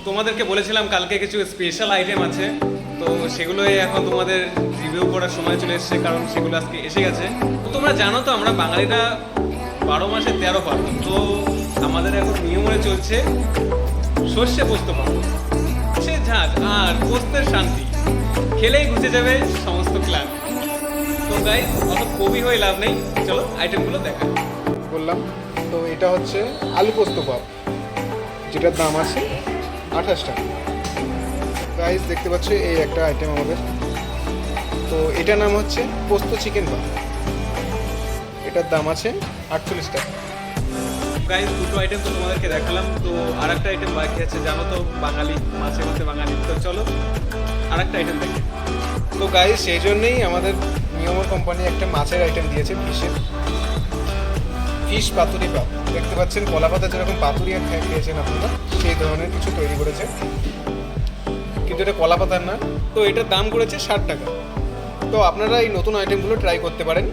তোমাদেরকে বলেছিলাম কালকে কিছু স্পেশাল আইটেম আছে, তো সেগুলোই এখন তোমাদের রিভিউ করার সময় চলে এসেছে, কারণ সেগুলো আজকে এসে গেছে। তো তোমরা জানো তো আমরা বাঙালিরা 12 মাসে 13 পার্বণ, তো আমাদের এখন নিয়মে চলছে সর্ষে পোস্ত পাবো, সে ঝাঁজ আর পোস্তের শান্তি, খেলেই ঘুচে যাবে সমস্ত ক্লান্তি। তো গাইস অত কবি হয়ে লাভ নেই, চলো আইটেমগুলো দেখা বললাম। তো এটা হচ্ছে আলু পোস্ত পাপ, যেটার দাম আছে 28 টাকা। গাইস দেখতে পাচ্ছ এই একটা আইটেম আমাদের, তো এটার নাম হচ্ছে পোস্ত চিকেন পাপ, এটার দাম আছে 48 টাকা। গাইস দুটো আইটেম তো তোমাদেরকে দেখালাম, তো আর একটা আইটেম বাকি আছে, জানো তো বাঙালি মাছে মাছে বাঙালি, তো চলো আর একটা আইটেম দেখি। তো গাইস সেই জন্যই আমাদের নিয়মর কোম্পানি একটা মাছের আইটেম দিয়েছে, ফিশ পাতুরি পাপ। দেখতে পাচ্ছেন কলা পাতা যেরকম পাতুরি খেয়েছেন আপনারা, সেই ধরনের কিছু তৈরি করেছে, কিন্তু এটা কলা পাতার না। তো এটার দাম করেছে 60 টাকা। তো আপনারা এই নতুন আইটেমগুলো ট্রাই করতে পারেন।